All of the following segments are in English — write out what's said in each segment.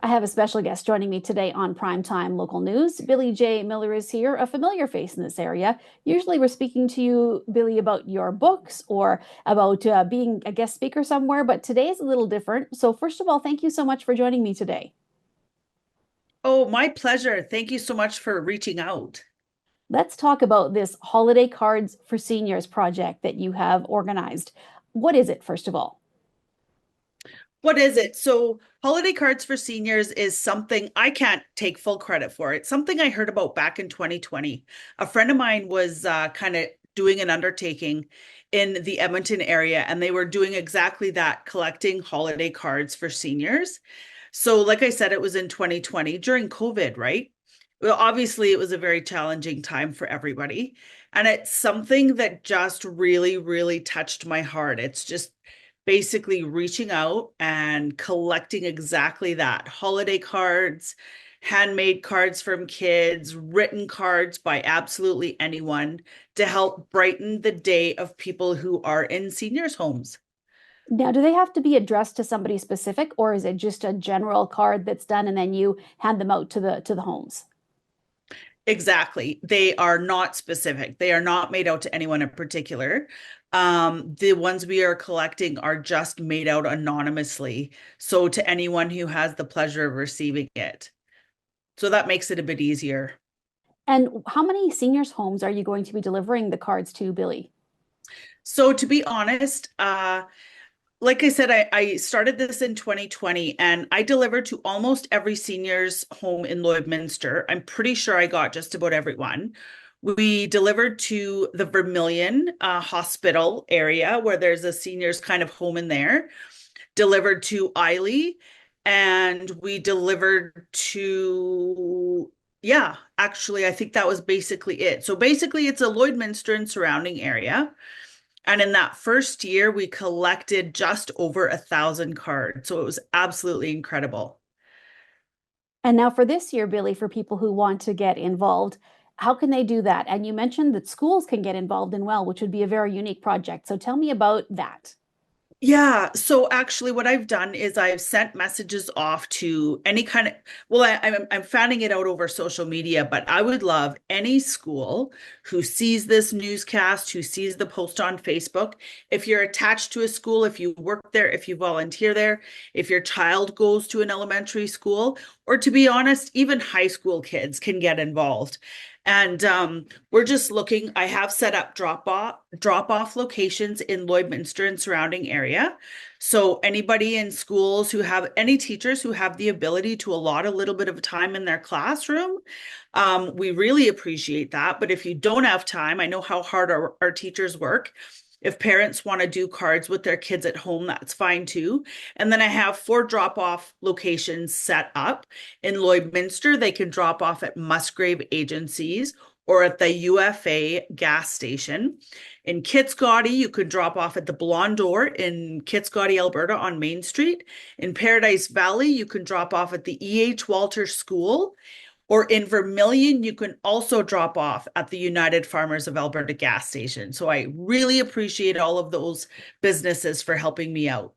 I have a special guest joining me today on Primetime Local News. Billy J. Miller is here, a familiar face in this area. Usually, we're speaking to you, Billy, about your books or about being a guest speaker somewhere, but today is a little different. So, first of all, thank you so much for joining me today. Oh, my pleasure. Thank you so much for reaching out. Let's talk about this Holiday Cards for Seniors project that you have organized. What is it, first of all? What is it? So, Holiday Cards for Seniors is something I can't take full credit for. It's something I heard about back in 2020. A friend of mine was kind of doing an undertaking in the Edmonton area, and they were doing exactly that, collecting holiday cards for seniors. So, like I said, it was in 2020 during COVID, right? Well, obviously, it was a very challenging time for everybody. And it's something that just really, really touched my heart. It's just basically reaching out and collecting exactly that holiday cards, handmade cards from kids, written cards by absolutely anyone to help brighten the day of people who are in seniors' homes. Now, do they have to be addressed to somebody specific, or is it just a general card that's done and then you hand them out to the homes? Exactly. They are not specific. They are not made out to anyone in particular. The ones we are collecting are just made out anonymously. So to anyone who has the pleasure of receiving it. So that makes it a bit easier. And how many seniors' homes are you going to be delivering the cards to, Billy? So to be honest, like I said, I started this in 2020 and I delivered to almost every senior's home in Lloydminster. I'm pretty sure I got just about everyone. We delivered to the Vermilion Hospital area where there's a senior's kind of home in there, delivered to Eiley, and we delivered to, yeah, actually, I think that was basically it. So basically, it's a Lloydminster and surrounding area. And in that first year, we collected just over 1,000 cards. So it was absolutely incredible. And now for this year, Billy, for people who want to get involved, how can they do that? And you mentioned that schools can get involved in well, which would be a very unique project. So tell me about that. Yeah, so actually, what I've done is I've sent messages off to any kind of, well, I'm fanning it out over social media, but I would love any school who sees this newscast, who sees the post on Facebook. If you're attached to a school, if you work there, if you volunteer there, if your child goes to an elementary school, or to be honest, even high school kids can get involved. And we're just looking. I have set up drop off locations in Lloydminster and surrounding area. So anybody in schools who have any teachers who have the ability to allot a little bit of time in their classroom, we really appreciate that. But if you don't have time, I know how hard our teachers work. If parents want to do cards with their kids at home, that's fine too. And then I have 4 drop-off locations set up. In Lloydminster, they can drop off at Musgrave Agencies or at the UFA gas station. In Kitsgaudy, you could drop off at the Blonde Door in Kitsgaudy, Alberta on Main Street. In Paradise Valley, you can drop off at the E.H. Walter School. Or in Vermilion, you can also drop off at the United Farmers of Alberta gas station. So I really appreciate all of those businesses for helping me out.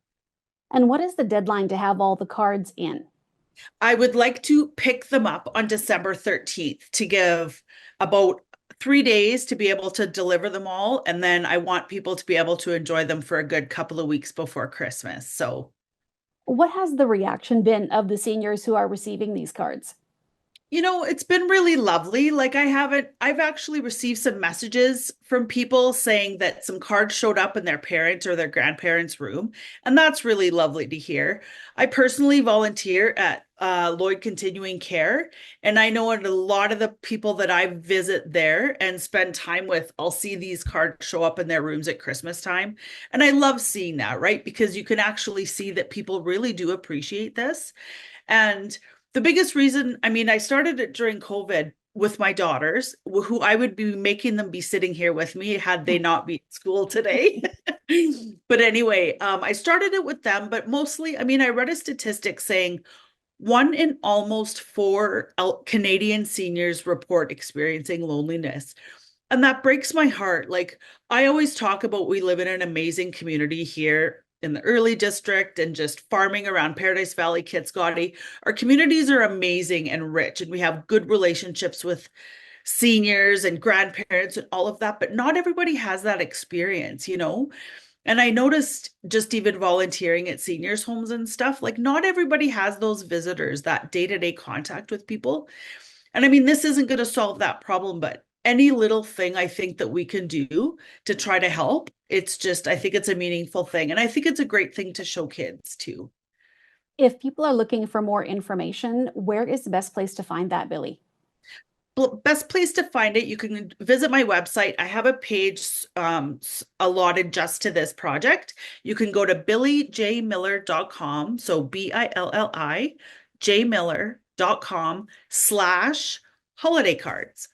And what is the deadline to have all the cards in? I would like to pick them up on December 13th to give about 3 days to be able to deliver them all. And then I want people to be able to enjoy them for a good couple of weeks before Christmas. So What has the reaction been of the seniors who are receiving these cards? it's been really lovely. Like I've actually received some messages from people saying that some cards showed up in their parents' or their grandparents' room. And that's really lovely to hear. I personally volunteer at Lloyd Continuing Care. And I know a lot of the people that I visit there and spend time with, I'll see these cards show up in their rooms at Christmas time. And I love seeing that, right? Because you can actually see that people really do appreciate this. And the biggest reason, I mean, I started it during COVID with my daughters, who I would be making them be sitting here with me had they not been at school today. But anyway, I started it with them, but mostly, I mean, I read a statistic saying one in almost four Canadian seniors report experiencing loneliness. And that breaks my heart. Like, I always talk about we live in an amazing community here in the early district and just farming around Paradise Valley, Kitscoty. Our communities are amazing and rich, and we have good relationships with seniors and grandparents and all of that, but not everybody has that experience, you know? And I noticed just even volunteering at seniors' homes and stuff, like not everybody has those visitors, that day-to-day contact with people. And I mean, this isn't going to solve that problem, but any little thing I think that we can do to try to help, it's just, I think it's a meaningful thing. And I think it's a great thing to show kids too. If people are looking for more information, where is the best place to find that, Billy? Best place to find it, you can visit my website. I have a page allotted just to this project. You can go to billijmiller.com. So BILLI jmiller.com/holiday cards.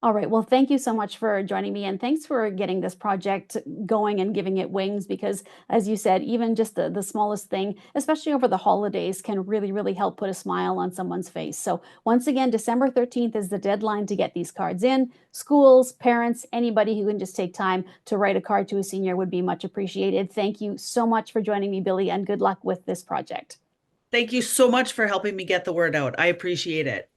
All right. Well, thank you so much for joining me, and thanks for getting this project going and giving it wings because, as you said, even just the smallest thing, especially over the holidays, can really, really help put a smile on someone's face. So once again, December 13th is the deadline to get these cards in. Schools, parents, anybody who can just take time to write a card to a senior would be much appreciated. Thank you so much for joining me, Billy, and good luck with this project. Thank you so much for helping me get the word out. I appreciate it.